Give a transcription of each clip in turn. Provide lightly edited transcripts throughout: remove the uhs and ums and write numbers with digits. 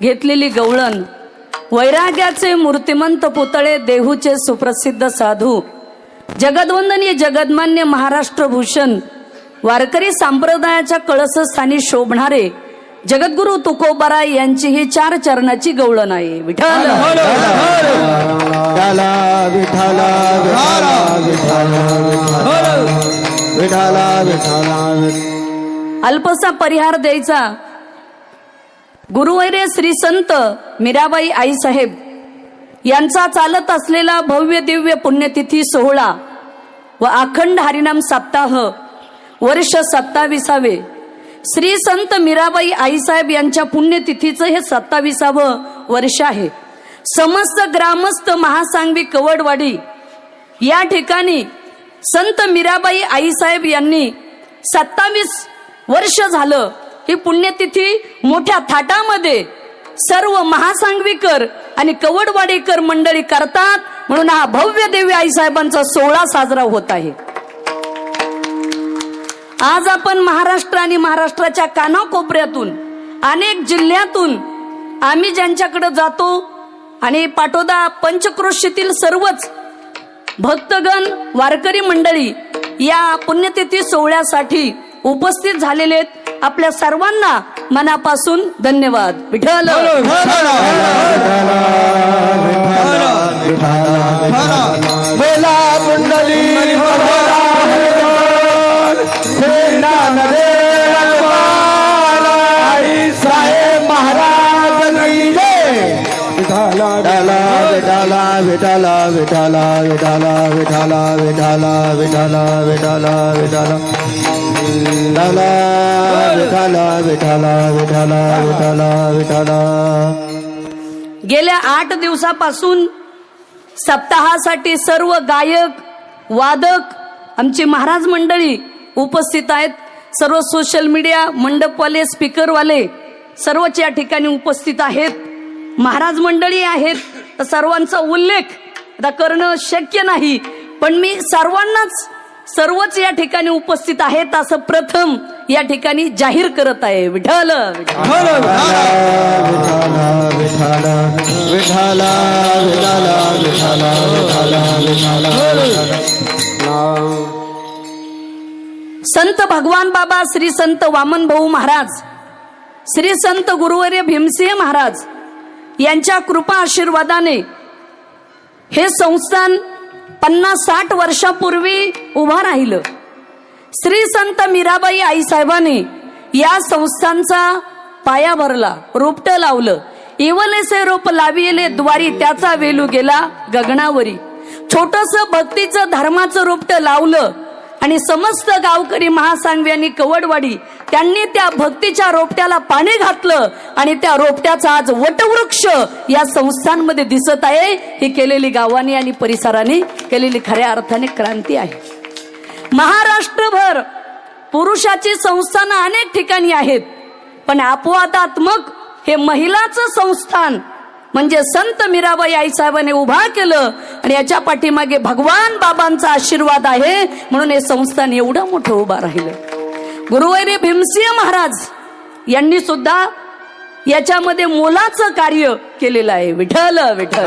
घेतलेली गवळण, वैराग्याचे मूर्तिमंत पुतळे, देहूचे सुप्रसिद्ध साधू, जगदवंदनीय जगदमान्य महाराष्ट्रभूषण, वारकरी संप्रदायाच्या कळसस्थानी शोभणारे जगद्गुरु तुकोबाराय यांची ही 4 चरणाची गवळण आहे. विठ्ठल अल्पसा परिहार द्यायचा. गुरुवैर्य श्री संत मीराबाई आईसाहेब यांचा चालत असलेला भव्य दिव्य पुण्यतिथी सोहळा व अखंड हरिनाम सप्ताह वर्ष 27वे. श्री संत मीराबाई आईसाहेब यांच्या पुण्यतिथीचं हे 27वे वर्ष आहे. समस्त ग्रामस्थ महासांगवी कवडवाडी या ठिकाणी संत मीराबाई आईसाहेब यांनी 27 वर्ष झालं ही पुण्यतिथी मोठ्या थाटामध्ये सर्व महासांगवीकर आणि कवडवाडीकर मंडळी करतात, म्हणून हा भव्य दिव्य आईसाहेबांचा सोहळा साजरा होत आहे. आज आपण महाराष्ट्र आणि महाराष्ट्राच्या कानाकोपऱ्यातून अनेक जिल्ह्यातून आम्ही ज्यांच्याकडे जातो आणि पाटोदा पंचक्रोशीतील सर्वच भक्तगण वारकरी मंडळी या पुण्यतिथी सोहळ्यासाठी उपस्थित झालेले आहेत. आपल्या सर्वांना मनापासून धन्यवाद. विठ्ठल विठाला विठाला विठाला विठाला विठाला विठाला विठाला विठाला विठाला विठाला विठाला विठाला विठाला. गेल्या 8 दिवसापासून सप्ताहासाठी सर्व गायक वादक आमची महाराज मंडळी उपस्थित आहेत. सर्व सोशल मीडिया मंडपवाले स्पीकरवाले सर्वच या ठिकाणी उपस्थित आहेत. महाराज मंडळी आहेत, तर सर्वांचा उल्लेख आता करणं शक्य नाही, पण मी सर्वच या ठिकाणी उपस्थित आहेत असं प्रथम या ठिकाणी जाहीर करत आहे. विठ्ठल संत भगवान बाबा श्री संत वामन भाऊ महाराज, श्री संत गुरुवर्य भीमसिंह महाराज यांच्या कृपा आशीर्वादाने हे संस्थान 50-60 वर्षापूर्वी उभा राहिलं. श्री संत मीराबाई आईसाहेबांनी या संस्थांचा पाया भरला, रोपटं लावलं. इवलेसे रोप लाविले द्वारी, त्याचा वेलू गेला गगनावरी. छोटंसं भक्तीचं धर्माचं रोपटं लावलं आणि समस्त गावकरी महासांगवी आणि कवडवाडी त्यांनी त्या भक्तीच्या रोपट्याला पाणी घातलं आणि त्या रोपट्याचा आज वटवृक्ष या संस्थांमध्ये दिसत आहे. ही केलेली गावांनी आणि परिसराने केलेली खऱ्या अर्थाने क्रांती आहे. महाराष्ट्रभर पुरुषाची संस्थानं अनेक ठिकाणी आहेत, पण अपवादात्मक हे महिलाचं संस्थान म्हणजे संत मीराबाई आईसाहेबांनी उभा केलं आणि याच्या पाठीमागे भगवान बाबांचा आशीर्वाद आहे, म्हणून हे संस्थान एवढं मोठं उभा राहिलं. गुरुवर्य भीमसिंह महाराज यांनी सुद्धा याच्यामध्ये मोलाचं कार्य केलेलं आहे. विठ्ठल विठ्ठल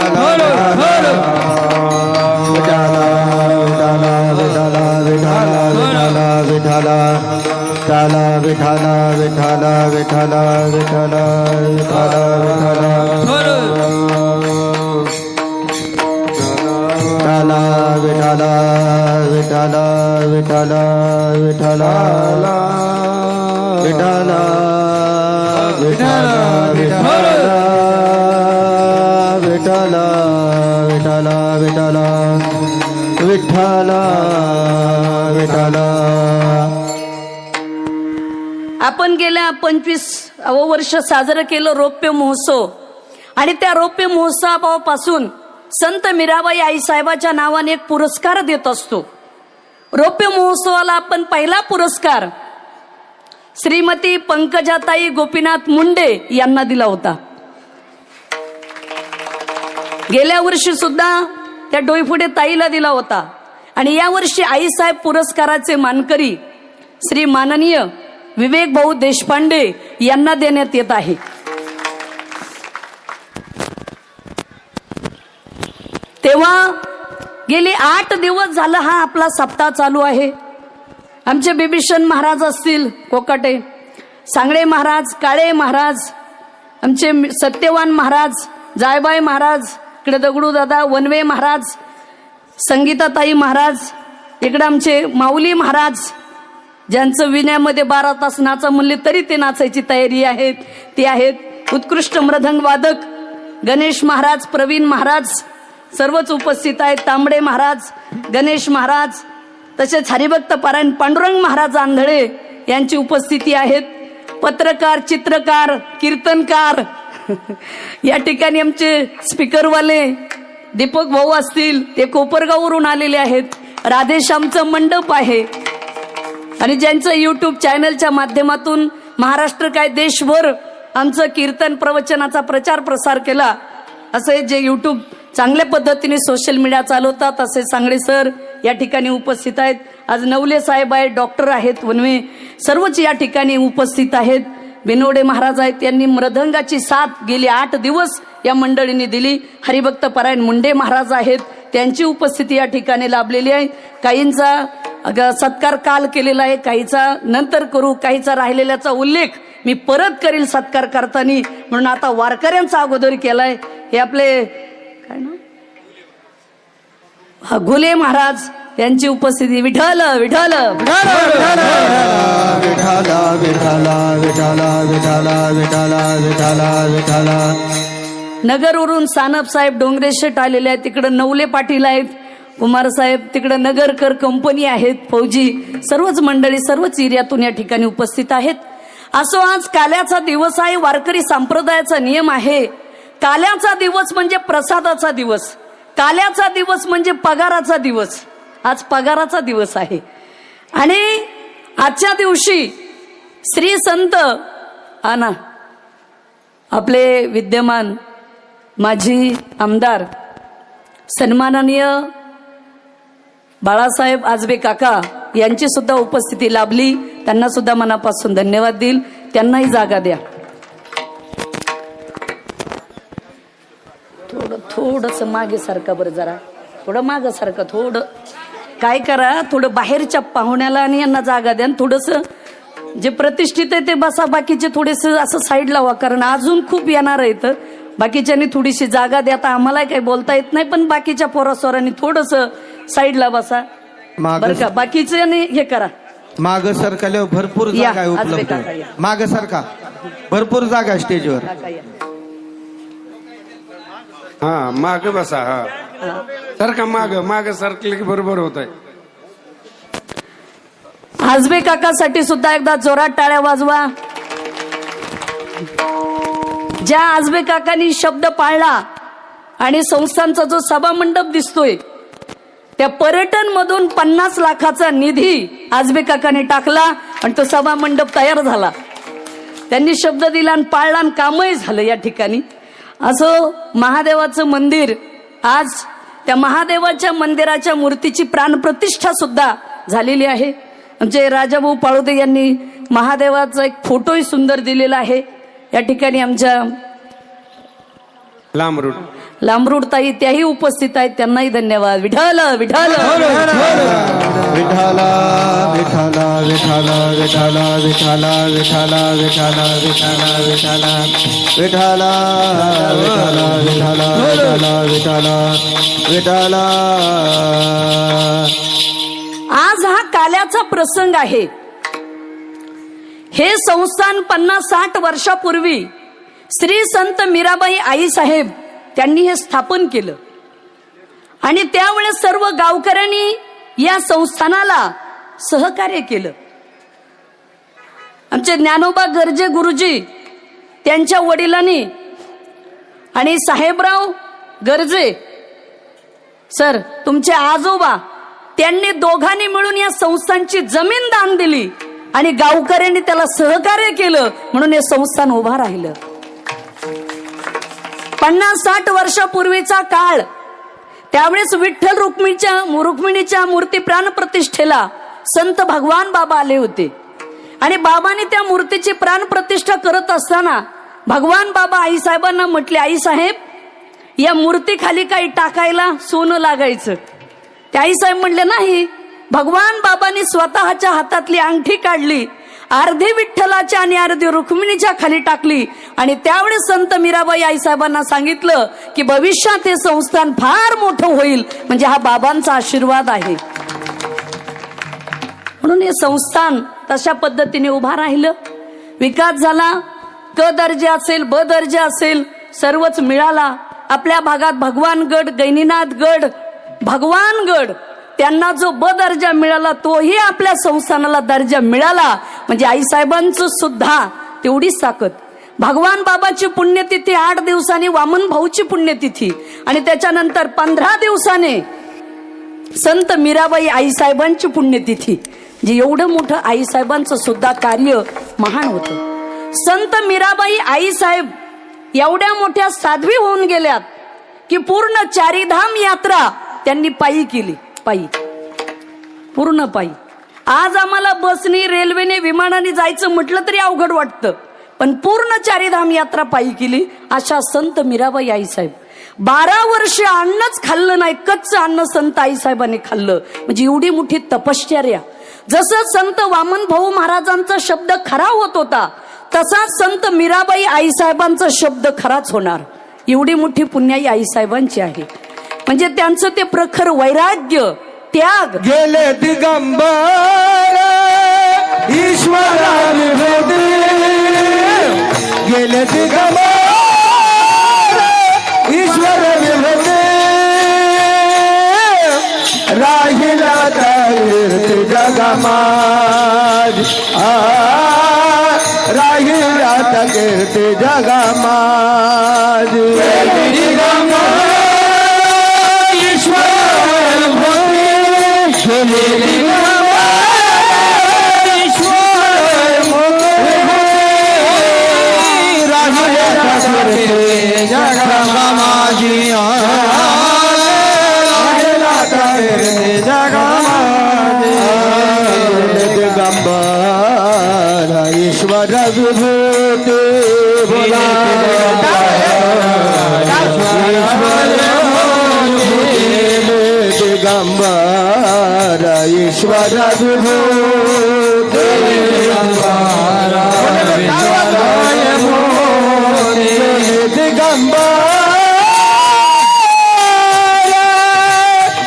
आपण गेल्या 25वे वर्ष साजरं केलं रौप्य महोत्सव, आणि त्या रौप्य महोत्सवापासून संत मीराबाई आईसाहेबाच्या नावाने एक पुरस्कार देत असतो. रौप्य महोत्सवाला आपण पहिला पुरस्कार श्रीमती पंकजाताई गोपीनाथ मुंडे यांना दिला होता. गेल्या वर्षी सुद्धा त्या डोईफुडे ताईला दिला होता, आणि या वर्षी आईसाहेब पुरस्काराचे मानकरी श्री माननीय विवेक भाऊ देशपांडे यांना देण्यात येत आहे. तेव्हा गेली 8 दिवस झालं हा आपला सप्ताह चालू आहे. आमचे बिभीषण महाराज असतील कोकाटे, सांगळे महाराज, काळे महाराज, आमचे सत्यवान महाराज, जायबाई महाराज, इकडे दगडू दादा, वनवे महाराज, संगीताताई महाराज, इकडे आमचे माऊली महाराज, ज्यांचं विण्यामध्ये 12 तास नाचा म्हणले तरी ते नाचायची तयारी आहेत, ते आहेत. उत्कृष्ट मृदंग वादक गणेश महाराज, प्रवीण महाराज सर्वच उपस्थित आहेत. तांबडे महाराज, गणेश महाराज, तसेच हरिभक्त पारायण पांडुरंग महाराज आंधळे यांची उपस्थिती आहेत. पत्रकार, चित्रकार, कीर्तनकार या ठिकाणी आमचे स्पीकरवाले दीपक भाऊ असतील, ते कोपरगाववरून आलेले आहेत. राधेश्यामचं मंडप आहे आणि ज्यांचं युट्यूब चॅनलच्या माध्यमातून महाराष्ट्र काय देशभर आमचं कीर्तन प्रवचनाचा प्रचार प्रसार केला, असे जे युट्यूब चांगल्या पद्धतीने सोशल मीडिया चालवतात असे सांगळे सर या ठिकाणी उपस्थित आहेत. आज नवले साहेब आहेत, डॉक्टर आहेत, वनवे सर्वच या ठिकाणी उपस्थित आहेत. बिनवडे महाराज आहेत, त्यांनी मृदंगाची साथ गेली 8 दिवस या मंडळींनी दिली. हरिभक्त पारायण मुंडे महाराज आहेत, त्यांची उपस्थिती या ठिकाणी लाभलेली आहे. काहींचा सत्कार काल केलेला आहे, काहीचा नंतर करू, काहीचा राहिलेल्याचा उल्लेख मी परत करील सत्कार करताना, म्हणून आता वारकऱ्यांचा अगोदर केलाय. हे आपले काय ना घुले महाराज यांची उपस्थिती. विठ्ठल विठ्ठल विठाला विठाला विठाला विठाला विठाला विठाला विठाला. नगरवरून सानप साहेब डोंगरे शेट आलेले आहेत, तिकडं नवले पाटील आहेत, कुमार साहेब, तिकडं नगरकर कंपनी आहेत, फौजी, सर्वच मंडळी सर्वच एरियातून या ठिकाणी उपस्थित आहेत. असो आज काल्याचा दिवस आहे. वारकरी संप्रदायाचा नियम आहे, काल्याचा दिवस म्हणजे प्रसादाचा दिवस, काल्याचा दिवस म्हणजे पगाराचा दिवस. आज पगाराचा दिवस आहे आणि आजच्या दिवशी श्री संत आना आपले विद्यमान माजी आमदार सन्माननीय बाळासाहेब आजबे काका यांची सुद्धा उपस्थिती लाभली. त्यांना सुद्धा मनापासून धन्यवाद देईल. त्यांनाही जागा द्या. थोडस मागे सारखं बरं, जरा थोडं मागे सारखं, थोडं काय करा, थोडं बाहेरच्या पाहुण्याला आणि यांना जागा द्या. थोडस जे प्रतिष्ठित आहे ते बसा, बाकीचे थोडेस असं साईड लावा, कारण अजून खूप येणार आहे. तर बाकीच्यांनी थोडीशी जागा द्या. आता आम्हाला काही बोलता येत नाही, पण बाकीच्या पोरासोरांनी थोडस साईडला बसा बरं का. बाकीचे हे करा, माग सरकारला भरपूर जागा आहे उपलब्ध. माग सरका, भरपूर जागा स्टेजवर. हा माग बसा. हा सरका, माग माग सरकले की बरोबर होत आहे. आजबे काकासाठी सुद्धा एकदा जोरात टाळ्या वाजवा. ज्या आजबे काकांनी शब्द पाळला आणि संस्थांचा जो सभा मंडप दिसतोय, त्या पर्यटन मधून 50 लाखाचा निधी आजबे काकांनी टाकला आणि तो सभा मंडप तयार झाला. त्यांनी शब्द दिला आणि पाळला आणि कामही झालं या ठिकाणी. असं महादेवाचं मंदिर, आज त्या महादेवाच्या मंदिराच्या मूर्तीची प्राणप्रतिष्ठा सुद्धा झालेली आहे. आमचे राजाभाऊ पाळोदे यांनी महादेवाचा एक फोटोही सुंदर दिलेला आहे. या ठिकाणी आमच्या लांबरूड ताई त्याही उपस्थित आहेत, त्यांनाही धन्यवाद. विठ्ठल विठ्ठल विठाला विठाला विठाला विठाला विठाला विठाला विठाला विठाला विठाला विठाला विठाला विठाला विठाला विठाला. आज हा काल्याचा प्रसंग आहे. हे संस्थान 50-60 वर्षापूर्वी श्री संत मीराबाई आई साहेब त्यांनी हे स्थापन केलं आणि त्यावेळेस सर्व गावकऱ्यांनी या संस्थानाला सहकार्य केलं. आमचे ज्ञानोबा गर्जे गुरुजी त्यांच्या वडिलांनी आणि साहेबराव गर्जे सर तुमचे आजोबा, त्यांनी दोघांनी मिळून या संस्थांची जमीन दान दिली आणि गावकऱ्यांनी त्याला सहकार्य केलं, म्हणून हे संस्थान उभा राहिलं. 50-60 वर्षापूर्वीचा काळ, त्यावेळेस विठ्ठल रुक्मिणीच्या मूर्ती प्राणप्रतिष्ठेला संत भगवान बाबा आले होते आणि बाबांनी त्या मूर्तीची प्राणप्रतिष्ठा करत असताना भगवान बाबा आईसाहेबांना म्हटले, आईसाहेब या मूर्तीखाली काही टाकायला सोनं लागायचं. ते आईसाहेब म्हणले नाही. भगवान बाबांनी स्वतःच्या हातातली अंगठी काढली, अर्धी विठ्ठलाच्या आणि अर्धी रुक्मिणीच्या खाली टाकली आणि त्यावेळेस संत मीराबाई आईसाहेबांना सांगितलं की भविष्यात हे संस्थान फार मोठं होईल, म्हणजे हा बाबांचा आशीर्वाद आहे. म्हणून हे संस्थान तशा पद्धतीने उभा राहिलं. विकास झाला. क दर्जा असेल, ब दर्जा असेल, सर्वच मिळाला. आपल्या भागात भगवानगड, गैनीनाथगड, भगवानगड त्यांना जो ब दर्जा मिळाला तोही आपल्या संस्थानाला दर्जा मिळाला. म्हणजे आईसाहेबांचं सुद्धा तेवढीच ताकद. भगवान बाबाची पुण्यतिथी 8 दिवसांनी, वामन भाऊची पुण्यतिथी आणि त्याच्यानंतर 15 दिवसाने संत मीराबाई आईसाहेबांची पुण्यतिथी. जे एवढं मोठं आईसाहेबांचं सुद्धा कार्य महान होतं. संत मीराबाई आईसाहेब एवढ्या मोठ्या साध्वी होऊन गेल्यात की पूर्ण चारीधाम यात्रा त्यांनी पायी केली. पायी, पूर्ण पायी. आज आम्हाला बसनी, रेल्वेने, विमानाने जायचं म्हटलं तरी अवघड वाटतं, पण पूर्ण चारीधाम यात्रा पायी केली अशा संत मीराबाई आईसाहेब. 12 वर्ष अन्नच खाल्लं नाही, कच्चं अन्न संत आईसाहेबांनी खाल्लं. म्हणजे एवढी मोठी तपश्चर्या. जसं संत वामन भाऊ महाराजांचा शब्द खरा होत होता, तसा संत मीराबाई आईसाहेबांचा शब्द खराच होणार. एवढी मोठी पुण्याई आईसाहेबांची आहे. म्हणजे त्यांचं ते प्रखर वैराग्य, त्याग. गेले दिगंबर ईश्वरा विभूती, गेले दिगंबर ईश्वर विभूती, राहिला कीर्ती जगमाज, राहिला कीर्ती जगमाज. ईश्वर विभूती बोला, दिगंबर ईश्वर विभूती, दिगंबर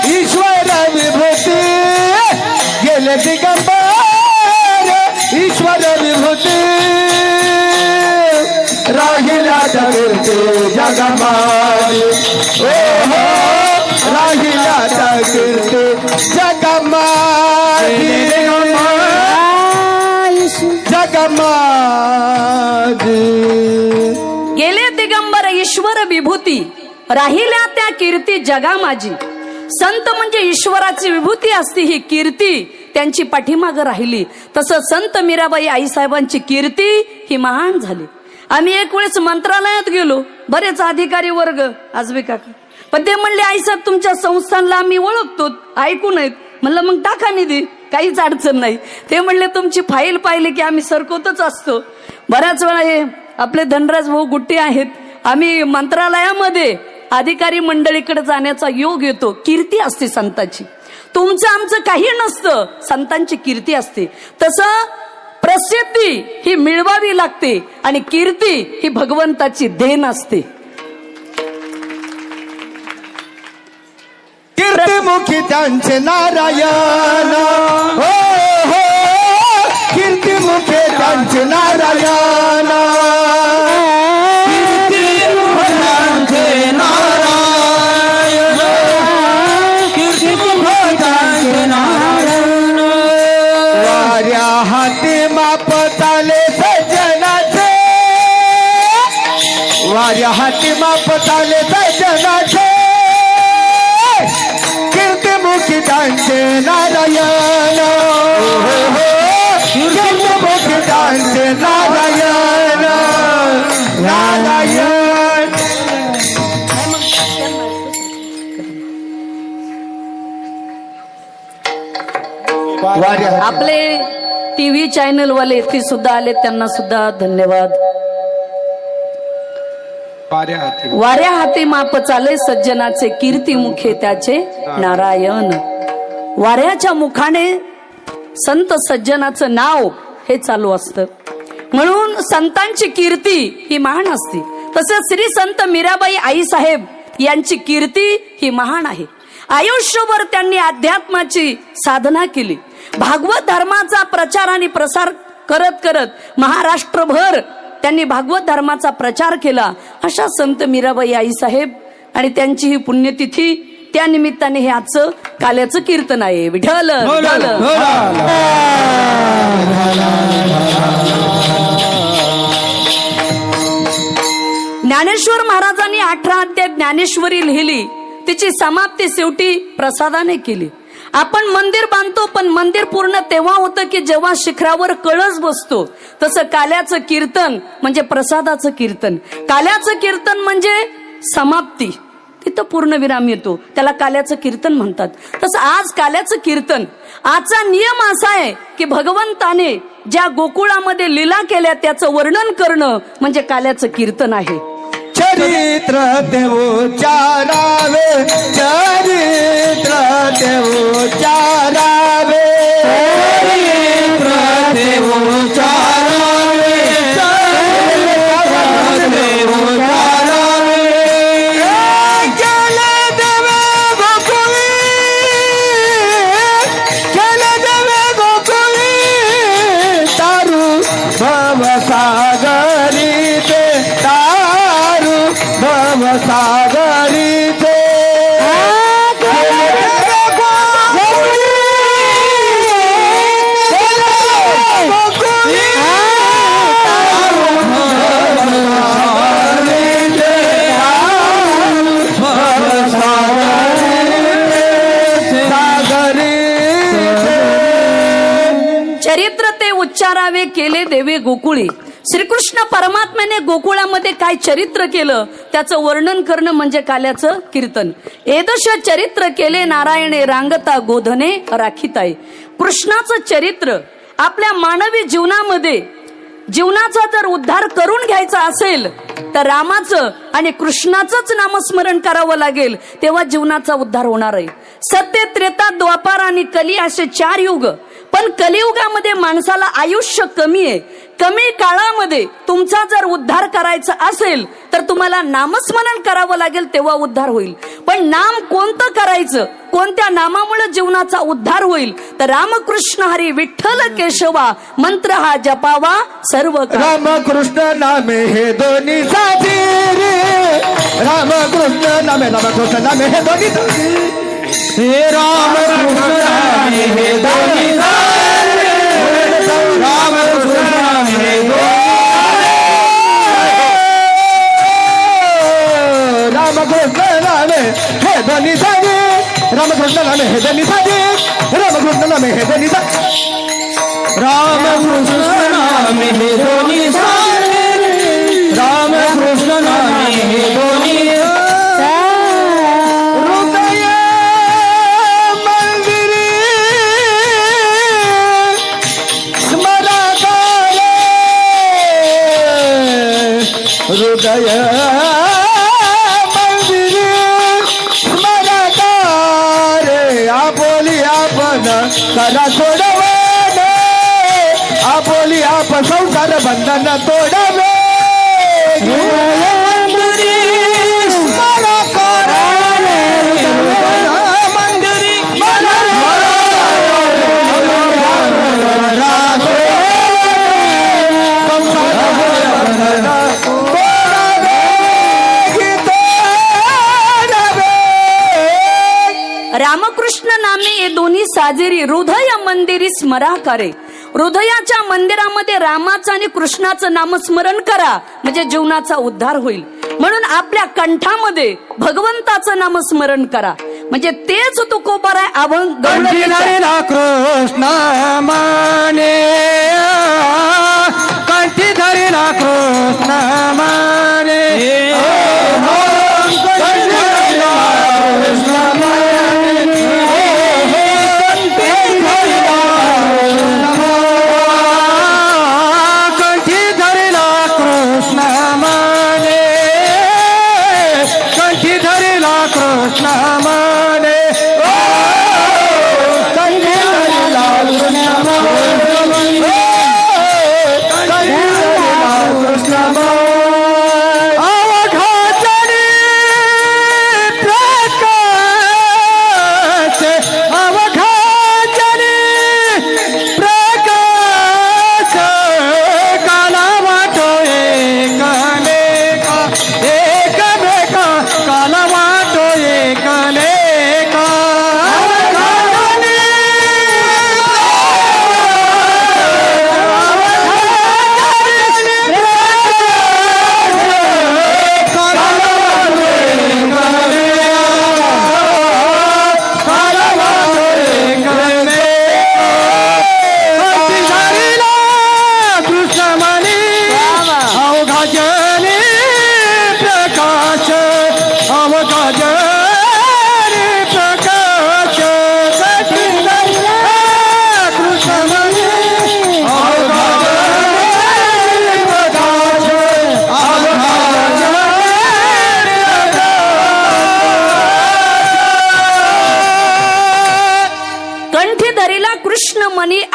ईश्वर विभूती, गेले दिगंबर ईश्वर विभूती, राहिला कीर्ती जगमाज. राहिला कीर्ती जगमाज, जगमाज. गेले दिगंबर ईश्वर विभूती, राहिल्या त्या कीर्ती जगा माझी. संत म्हणजे ईश्वराची विभूती असते, ही कीर्ती त्यांची पाठीमाग राहिली. तसं संत मीराबाई आईसाहेबांची कीर्ती ही महान झाली. आम्ही एक वेळेस मंत्रालयात गेलो, बरेच अधिकारी वर्ग, आजबे काका, पण ते म्हणले आईसाहेब तुमच्या संस्थानला आम्ही ओळखतो, ऐकू नयेत. म्हणलं मग टाका निधी, काहीच अडचण नाही. ते म्हणले तुमची फाईल पाहिली की आम्ही सरकवतच असतो. बऱ्याच वेळा हे आपले धनराज भाऊ गुट्टे आहेत, आम्ही मंत्रालयामध्ये अधिकारी मंडळीकडे जाण्याचा योग येतो. कीर्ती असते संतांची. तुमचं आमचं काही नसतं, संतांची कीर्ती असते. तसं प्रसिद्धी ही मिळवावी लागते आणि कीर्ती ही भगवंताची देण असते. कीर्तिमुखी त्यांचे नारायण, हो हो, कीर्तिमुखी त्यांचे नारायण, वाऱ्या हाती माप चाले सज्जनाचे, वाऱ्या हाती माप चाले सज्जनाचे, कीर्तिमुखी त्यांचे नारायण, कीर्तिमुखी त्यांचे नारायण, नारायण. आपले टीव्ही चॅनल वाले ते सुद्धा आले, त्यांना सुद्धा धन्यवाद. वाऱ्या हाती वाऱ्या हाती माप चाले सज्जनाचे, कीर्ती मुखे त्याचे नारायण. वाऱ्याच्या मुखाने संत सज्जनाचं नाव हे चालू असतं, म्हणून संतांची कीर्ती ही महान असते. तसंच श्री संत मीराबाई आईसाहेब यांची कीर्ती ही महान आहे. आयुष्यभर त्यांनी अध्यात्माची साधना केली. भागवत धर्माचा प्रचार आणि प्रसार करत करत महाराष्ट्रभर त्यांनी भागवत धर्माचा प्रचार केला. अशा संत मीराबाई आईसाहेब आणि त्यांची ही पुण्यतिथी, त्या निमित्ताने हे आजचं काल्याचं कीर्तन आहे. विठ्ठल विठ्ठल. ज्ञानेश्वर महाराजांनी 18 अध्याय ज्ञानेश्वरी लिहिली. तिची समाप्ती शेवटी प्रसादाने केली. आपण मंदिर बांधतो, पण मंदिर पूर्ण तेव्हा होतं की जेव्हा शिखरावर कळस बसतो. तसं काल्याचं कीर्तन म्हणजे प्रसादाचं कीर्तन. काल्याचं कीर्तन म्हणजे समाप्ती, तिथं पूर्णविराम येतो, त्याला काल्याचं कीर्तन म्हणतात. तसं आज काल्याचं कीर्तन, आजचा नियम असा आहे की भगवंताने ज्या गोकुळामध्ये लीला केल्या त्याचं वर्णन करणं म्हणजे काल्याचं कीर्तन आहे. चरित्र देवोचारावे, चरित्र देवोचारावे, चरित्र देवोचारावे, चरित्र देवोचारावे. केले देवे गोकुळी, केले देवे गोकुळी, तारू भवसागरी ते, तारू भवसागरी ते. चरित्र ते उच्चारावे, केले देवे गोकुळी. श्रीकृष्ण परमात्म्याने गोकुळामध्ये काय चरित्र केलं त्याचं वर्णन करणं म्हणजे काल्याचं कीर्तन. एदश चरित्र केले नारायणे, रांगता गोधने राखीताय. कृष्णाचं चरित्र आपल्या मानवी जीवनामध्ये, जीवनाचा जर उद्धार करून घ्यायचा असेल तर रामाचं आणि कृष्णाचंच नामस्मरण करावं लागेल, तेव्हा जीवनाचा उद्धार होणार आहे. सत्य, त्रेता, द्वापार आणि कली असे 4 युग. पण कलियुगामध्ये माणसाला आयुष्य कमी आहे. कमी काळामध्ये तुमचा जर उद्धार करायचा असेल तर तुम्हाला नामस्मरण करावं लागेल, तेव्हा उद्धार होईल. पण नाम कोणतं करायचं, कोणत्या नामामुळे जीवनाचा उद्धार होईल तर रामकृष्ण हरी विठ्ठल केशवा मंत्र हा जपावा सर्व. रामकृष्ण नामे हे दोन्ही साथी रे, रामकृष्ण नामे, रामकृष्ण नामे हे दोन्ही साथी, हे रामकृष्ण नामे हे दोन्ही साथी, रामकृष्ण नामे हे रामकृष्ण नामे हे दोन्ही साथी, रामकृष्ण नामे हे दोन्ही साथी, रामकृष्ण नामे हे दोन्ही साथी, रामकृष्ण नामे हे दोन्ही साथी, रामकृष्ण नामे हे दोन्ही. हृदय मंदिरी स्मरकारे, हृदय मंदिरी स्मरकारे. आपोली आपण करा सोडवणे, आपोली आप संसार बंधन तोडवे. रामकृष्ण नामे हे दोन्ही साजेरी, हृदय मंदिरी स्मरा करे. हृदयाच्या मंदिरामध्ये रामाचं आणि कृष्णाचं नामस्मरण करा म्हणजे जीवनाचा उद्धार होईल. म्हणून आपल्या कंठामध्ये भगवंताचं नामस्मरण करा म्हणजे तेच तुकोबाराय अभंग कृष्ण माने, कंठी धरिला कृष्ण माने, कंठी धरिला कृष्ण माने,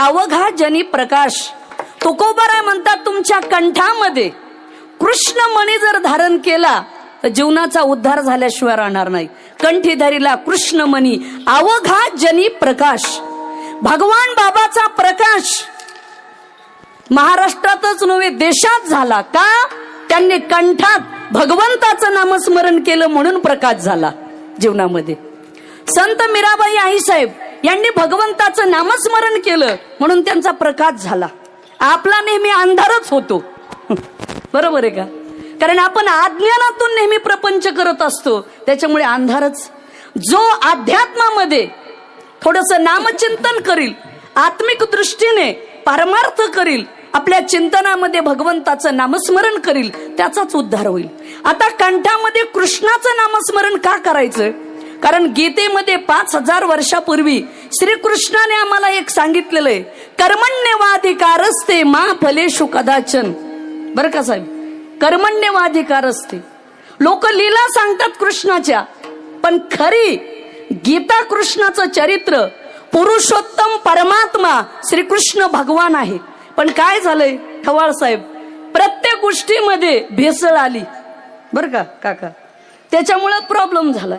अवघा जनी प्रकाश. तुकोबाराय म्हणतात तुमच्या कंठामध्ये कृष्णमणी जर धारण केला तर जीवनाचा उद्धार झाल्याशिवाय राहणार नाही. कंठी धरीला कृष्णमणी अवघा जनी प्रकाश. भगवान बाबाचा प्रकाश महाराष्ट्रातच नव्हे देशात झाला. का? त्यांनी कंठात भगवंताचं नामस्मरण केलं म्हणून प्रकाश झाला जीवनामध्ये. संत मीराबाई आईसाहेब यांनी भगवंताचं नामस्मरण केलं म्हणून त्यांचा प्रकाश झाला. आपला नेहमी अंधारच होतो. बरोबर आहे का? कारण आपण अज्ञानातून नेहमी प्रपंच करत असतो, त्याच्यामुळे अंधारच. जो अध्यात्मामध्ये थोडस नामचिंतन करील, आत्मिक दृष्टीने पारमार्थ करील, आपल्या चिंतनामध्ये भगवंताचं नामस्मरण करील, त्याचाच उद्धार होईल. आता कंठामध्ये कृष्णाचं नामस्मरण का करायचं? कारण गीतेमध्ये 5000 वर्षापूर्वी श्रीकृष्णाने आम्हाला एक सांगितलेलं आहे, कर्मण्यवाधिकारस्ते मा फलेषु कदाचन. बरं का साहेब, कर्मण्यवाधिकारस्ते. लोक लीला सांगतात कृष्णाच्या, पण खरी गीता कृष्णाचं चरित्र, पुरुषोत्तम परमात्मा श्रीकृष्ण भगवान आहे. पण काय झालंय खवाळ साहेब, प्रत्येक गोष्टीमध्ये भेसळ आली. बरं का काका, त्याच्यामुळे प्रॉब्लेम झालाय.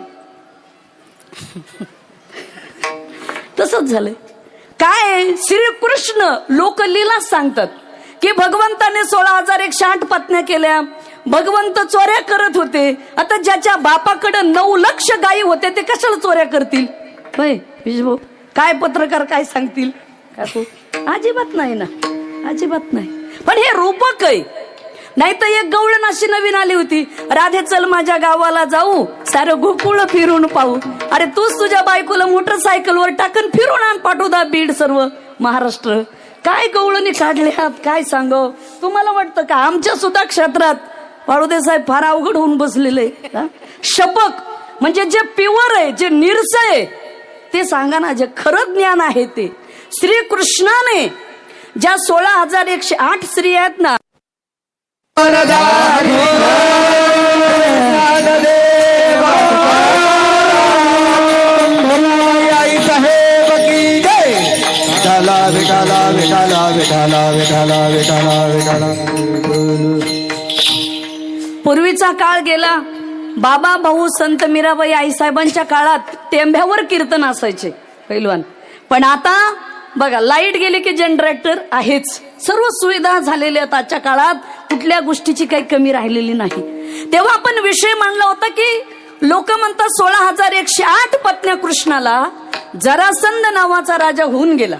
तसंच झालंय. काय श्रीकृष्ण लोक लीला सांगतात की भगवंताने 16,108 पत्न्या केल्या, भगवंत चोऱ्या करत होते. आता ज्याच्या बापाकडे 9 लाख गायी होते ते कशाला चोऱ्या करतील? भाऊ काय पत्रकार काय सांगतील? अजिबात नाही ना, अजिबात नाही. पण हे रूपक आहे. नाही तर एक गवळण अशी नवीन आली होती, राधे चल माझ्या गावाला जाऊ, सारं गोकुळ फिरून पाहू. अरे तूच तुझ्या बायकोला मोटरसायकलवर टाकून फिरून आण पाठवता बीड सर्व महाराष्ट्र. काय गवळणी काढल्यात काय सांगो. तुम्हाला वाटतं का आमच्या सुद्धा क्षेत्रात पाडुदे साहेब फार अवघड होऊन बसलेले. शपक म्हणजे जे प्युअर आहे, जे निरस आहे ते सांगा ना, जे खरं ज्ञान आहे ते. श्रीकृष्णाने ज्या 16,108 स्त्री आहेत ना, पूर्वीचा काळ गेला. बाबा भाऊ संत मीराबाई आईसाहेबांच्या काळात टेंभ्यावर कीर्तन असायचे पैलवान. पण आता बघा, लाईट गेली की जनरेटर आहेच, सर्व सुविधा झालेल्या आहेत. आजच्या काळात कुठल्या गोष्टीची काही कमी राहिलेली नाही. तेव्हा आपण विषय मांडला होता की लोक म्हणतात 16,108 पत्न्या कृष्णाला. जरासंध नावाचा राजा होऊन गेला.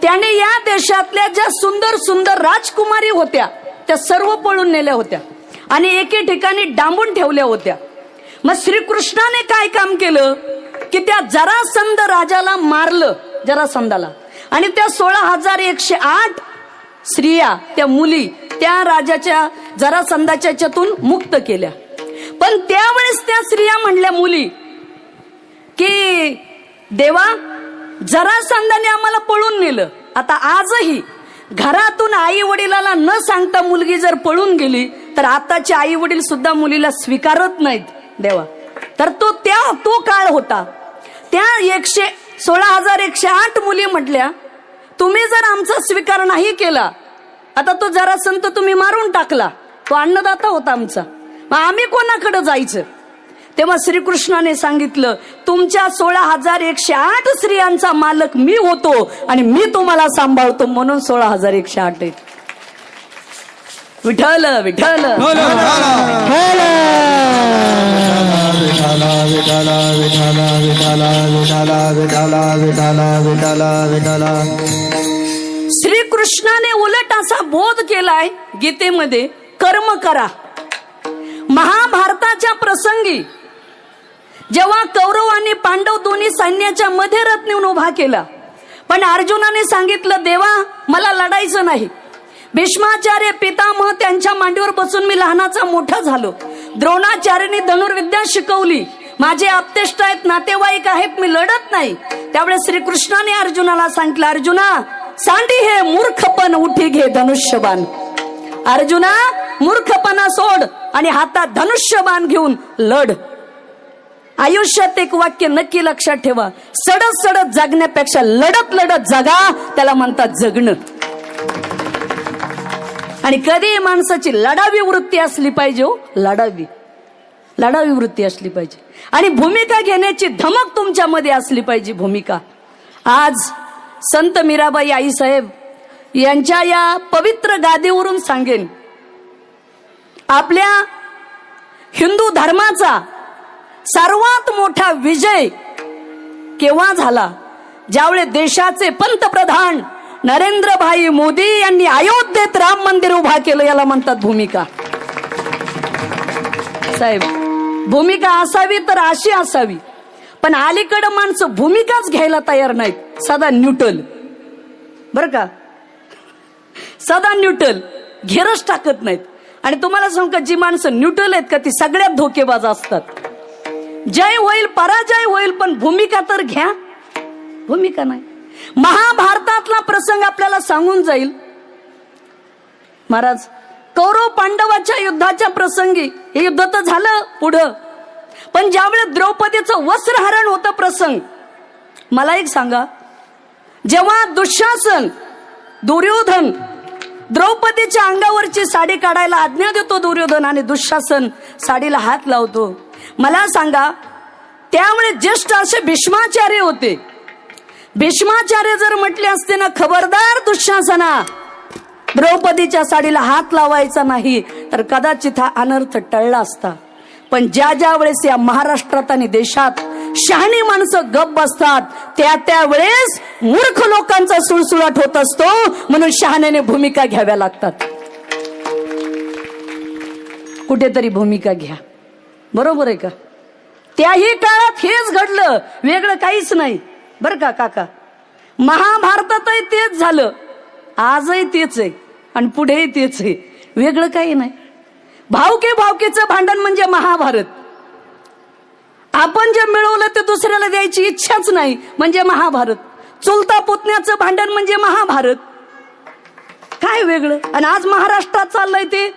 त्याने या देशातल्या ज्या सुंदर सुंदर राजकुमारी होत्या त्या सर्व पळून नेल्या होत्या आणि एके ठिकाणी डांबून ठेवल्या होत्या. मग श्रीकृष्णाने काय काम केलं की त्या जरासंध राजाला मारलं, जरासंधाला, आणि त्या 16,108 स्त्रिया, त्या मुली त्या राजाच्या जरासंधाच्या याच्यातून मुक्त केल्या. पण त्यावेळेस त्या स्त्रिया म्हणल्या मुली की देवा, जरासंधाने आम्हाला पळून नेलं. आता आजही घरातून आई वडिलाला न सांगता मुलगी जर पळून गेली तर आताचे आई वडील सुद्धा मुलीला स्वीकारत नाहीत देवा. तर तो काळ होता. त्या 16,108 मुली म्हटल्या, तुम्ही जर आमचा स्वीकार नाही केला, आता तो जरासंध तुम्ही मारून टाकला, तो अन्नदाता होता आमचा, मग आम्ही कोणाकडे जायचं? तेव्हा श्रीकृष्णाने सांगितलं, तुमच्या 16,108 स्त्रियांचा मालक मी होतो आणि मी तुम्हाला सांभाळतो, म्हणून 16,108 आहेत. विठ्ठल विठ्ठल श्रीकृष्णाने उलट असा बोध केलाय गीतेमध्ये, कर्म करा. महाभारताच्या प्रसंगी जेव्हा कौरव आणि पांडव दोन्ही सैन्याच्या मध्ये रथ नेऊन उभा केला, पण अर्जुनाने सांगितलं देवा मला लढायचं नाही. भीष्माचार्य पितामह त्यांच्या मांडीवर बसून मी लहानाचा मोठा झालो. द्रोणाचार्यांनी धनुर्विद्या शिकवली, माझे आप्तेष्ट आहेत, नातेवाईक आहेत, मी लढत नाही. त्यावेळेस श्रीकृष्णाने अर्जुनाला सांगितलं, अर्जुना सांडी हे मूर्खपण, उठी घे धनुष्यबाण. अर्जुना मूर्खपणा सोड आणि हातात धनुष्यबाण घेऊन लढ. आयुष्यात एक वाक्य नक्की लक्षात ठेवा, सडत सडत जगण्यापेक्षा लढत लढत जगा, त्याला म्हणतात जगणं. आणि कधी माणसाची लढावी वृत्ती असली पाहिजे हो, लढावी वृत्ती असली पाहिजे. आणि भूमिका घेण्याची धमक तुमच्यामध्ये असली पाहिजे. भूमिका आज संत मीराबाई आईसाहेब यांच्या या पवित्र गादीवरून सांगेन, आपल्या हिंदू धर्माचा सर्वात मोठा विजय केव्हा झाला, ज्यावेळेस देशाचे पंतप्रधान नरेंद्रभाई मोदी यांनी अयोध्येत राम मंदिर उभा केलं. याला म्हणतात भूमिका. साहेब, भूमिका असावी तर अशी असावी, पण अलीकडं माणसं भूमिकाच घ्यायला तयार नाहीत. सदा न्यूट्रल, बर का, सदा न्यूट्रल, घेरच टाकत नाहीत. आणि तुम्हाला सांगू का, जी माणसं न्यूट्रल आहेत का ती सगळ्यात धोकेबाज असतात. जय होईल पराजय होईल, पण भूमिका तर घ्या. भूमिका नाही. महाभारतातला प्रसंग आपल्याला सांगून जाईल. महाराज, कौरव पांडवाच्या युद्धाच्या प्रसंगी, हे युद्ध तर झालं पुढं, पण ज्यावेळेस द्रौपदीचं वस्त्रहरण होतं प्रसंग, मला एक सांगा, जेव्हा दुःशासन, दुर्योधन द्रौपदीच्या अंगावरची साडी काढायला आज्ञा देतो दुर्योधन, आणि दुःशासन साडीला हात लावतो, मला सांगा, त्यावेळेस ज्येष्ठ असे भीष्माचार्य होते. भीष्माचार्य जर म्हटले असते ना, खबरदार दुःशासना, द्रौपदीच्या साडीला हात लावायचा नाही, तर कदाचित हा अनर्थ टळला असता. पण ज्या वेळेस या महाराष्ट्रात आणि देशात शहाणी माणसं गप बसतात, त्यावेळेस मूर्ख लोकांचा सुळसुळाट होत असतो. म्हणून शहाण्याने भूमिका घ्याव्या लागतात. कुठेतरी भूमिका घ्या. बरोबर आहे का? त्याही काळात हेच घडलं, वेगळं काहीच नाही. बर का काका, महाभारतातही तेच झालं, आजही तेच आहे आणि पुढेही तेच आहे, वेगळं काही नाही. भावकीचं भांडण म्हणजे महाभारत. आपण जे मिळवलं ते दुसऱ्याला द्यायची इच्छाच नाही म्हणजे महाभारत. चुलता पुतण्याचं भांडण म्हणजे महाभारत. काय वेगळं? आणि आज महाराष्ट्रात चाललंय ते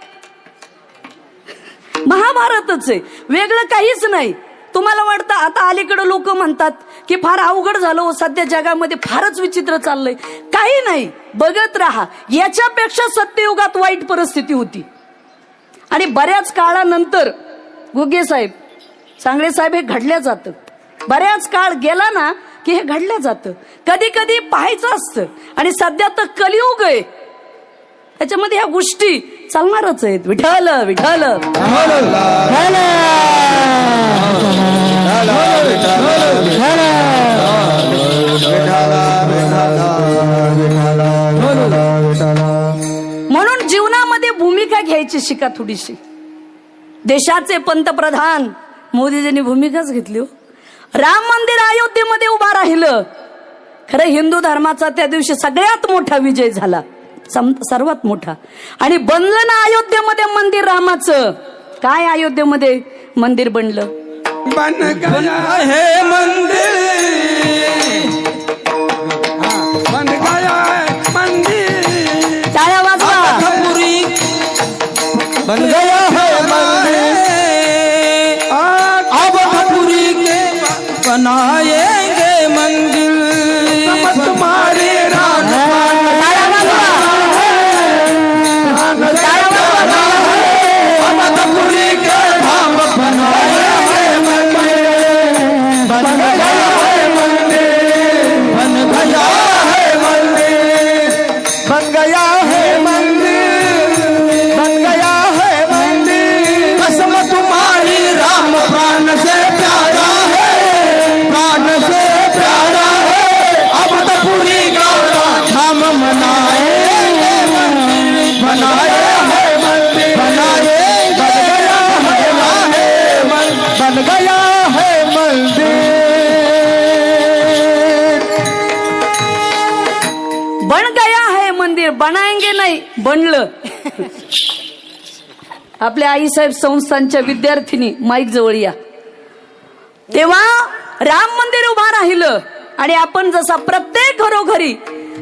महाभारतच आहे, वेगळं काहीच नाही. तुम्हाला वाटतं आता अलीकडे लोक म्हणतात की फार अवघड झालं, सध्या जगामध्ये फारच विचित्र चाललंय. काही नाही, बघत राहा. याच्यापेक्षा सत्ययुगात वाईट परिस्थिती होती. आणि बऱ्याच काळानंतर गुगे साहेब, सांगळे साहेब, हे घडल्या जातं. बऱ्याच काळ गेला ना की हे घडल्या जातं. कधी कधी पाहायचं असतं. आणि सध्या तर कलियुग आहे, त्याच्यामध्ये ह्या गोष्टी चालणारच आहेत. विठ्ठल विठ्ठल म्हणून जीवनामध्ये भूमिका घ्यायची शिका थोडीशी. देशाचे पंतप्रधान मोदीजींनी भूमिकाच घेतली. राम मंदिर अयोध्येमध्ये उभा राहिलं. खरं हिंदू धर्माचा त्या दिवशी सगळ्यात मोठा विजय झाला, सर्वात मोठा. आणि बनलं ना अयोध्येमध्ये मंदिर रामाचं. काय अयोध्येमध्ये मंदिर बनलं? बन गया है मंदिर, बन गया है मंदिर. टाळ्या वाजवा. बन गया है मंदिर, अब खपुरी के बनाएंगे मंदिर. तुम्हारे राम खपुरी के धाम बनाएंगे मंदिर. बन गया है मंदिर, बन गया है मंदिर, बन गया है मंदिर, बन गया है मंदिर. कसम तुम्हारी राम प्राण से प्यारा है, प्राण से प्यारा है. अब तो पूरी गाँव धाम मनाएंगे मंदिर, बनाए है मंदिर, बनाए. बन गया है मंदिर. बन गया है मंदिर, बनाएंगे नाही, बनलं. आपल्या आईसाहेब संस्थांच्या विद्यार्थिनी माईक जवळ या. तेव्हा राम मंदिर उभा राहिलं. आणि आपण जसा प्रत्येक घरोघरी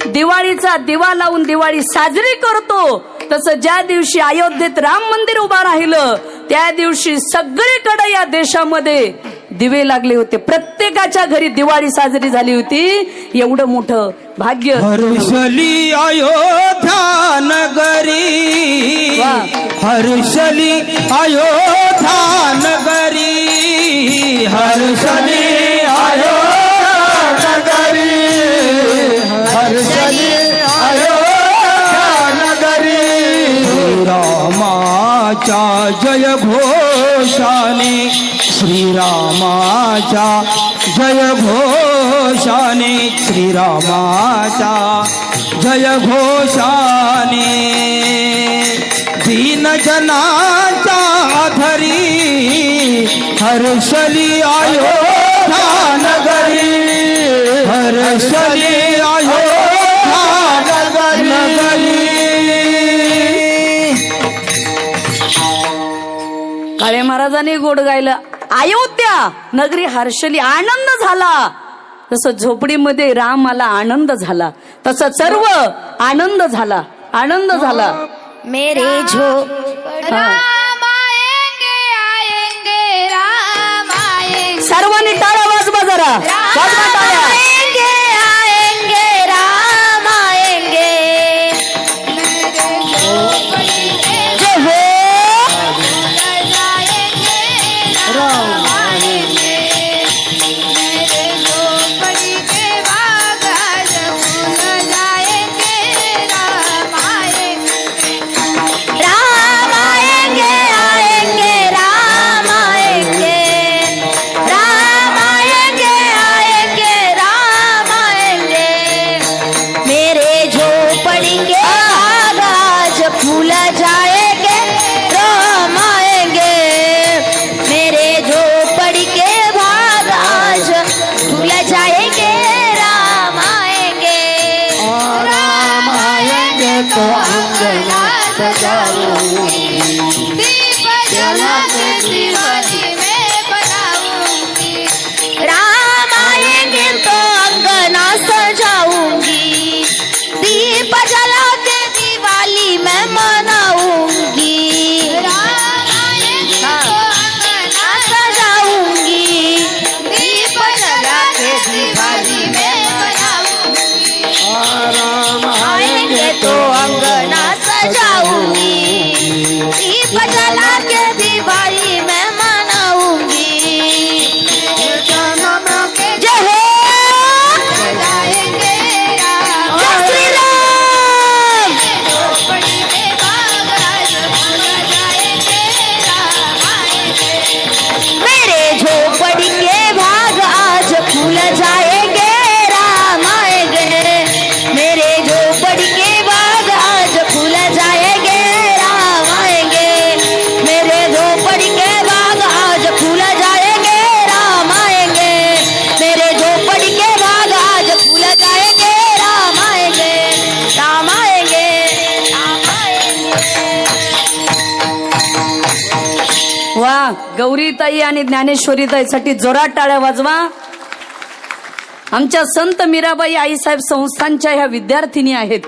दिवाळीचा दिवा लावून दिवाळी साजरी करतो, तसं ज्या दिवशी अयोध्येत राम मंदिर उभा राहिलं त्या दिवशी सगळीकडे या देशामध्ये दिवे लागले होते. प्रत्येकाच्या घरी दिवाळी साजरी झाली होती. एवढं मोठं भाग्य. हर्षली अयोध्या नगरी, वा. हर्षली अयोध्या नगरी, हर्षली अयोध्या नगरी, हर्षली अयोध्या नगरी. श्रीरामाच्या जय घोषाने, श्रीरामाच्या जय घोषाने, श्रीरामाच्या जय घोषाने दीन जनाच्या धरी हर्षली अयोध्या नगरी, हर्षली अयोध्या नगरी. काळे महाराजांनी गोड गायलं. अयोध्या नगरी हर्षली, आनंद झाला. तसं झोपडीमध्ये रामाला आनंद झाला, तसं सर्व आनंद झाला, आनंद झाला. मेरे जो हा. आएंगे राम आएंगे, सर्वांनी टाळ्या वाजवा जरा, वाजवा टाळ्या. आएंगे आएंगे राम आएंगे. जय हो. राम आएंगे, मेरे झोपड़ी के बाग आज फूल जाएंगे. राम आएंगे, राम आएंगे, आएंगे राम आएंगे, राम आएंगे, आएंगे राम आएंगे. मेरे झोपड़ी के बाग आज फूल जाएंगे. राम आएंगे, मेरे झोपड़ी के बाग आज फूल जाएंगे. राम आएंगे, राम आएंगे तो अंगना सजाऊंगी, दीप जला के दिवाली में बनाऊंगी. राम आएंगे तो अंगना सजाऊंगी, दीप जला के दिवाली में मनाऊंगी. राम आएंगे तो अंगना सजाऊंगी, दीप जला के दिवाली में मनाऊंगी. आएंगे तो अंगना सजाऊंगी, दीप जला के दिवाली में मनाऊंगी. जय हो. जाएंगे राम, जय श्री राम. झोपड़ी में बाग आज फूल जाएंगे. राम आएंगे, मेरे झोपड़ी के बाग आज फूल जाएंगे. राम आएंगे, मेरे झोपड़ी के बाग आज फूल जाएंगे. राम आएंगे, मेरे झोपड़ी के बाग आज फूल जाएंगे. राम आएंगे, मेरे झोपड़ी के बाग आज फूल जाएंगे. राम आएंगे, राम आएंगे, राम आएंगे. वा. गौरीताई आणि ज्ञानेश्वरीताईसाठी जोरात टाळ्या वाजवा. आमच्या संत मीराबाई आईसाहेब संस्थांच्या ह्या विद्यार्थिनी आहेत.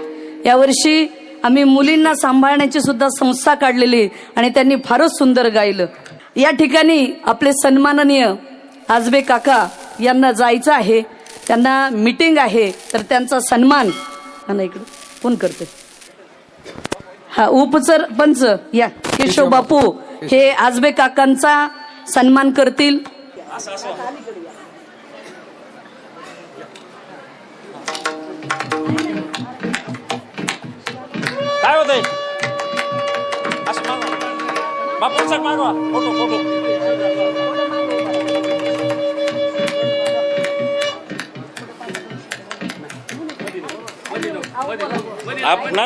यावर्षी आम्ही मुलींना सांभाळण्याची सुद्धा संस्था काढलेली आणि त्यांनी फारच सुंदर गायलं. या ठिकाणी आपले सन्माननीय आजबे काका यांना जायचं आहे, त्यांना मीटिंग आहे, तर त्यांचा सन्मान इकडे कोण करते. हा उपसरपंच या केशव बापू हे आजबे काकांचा सन्मान करतील. काय होतंय असं मागवा बापू सर मागवा फोटो फोटो आप ना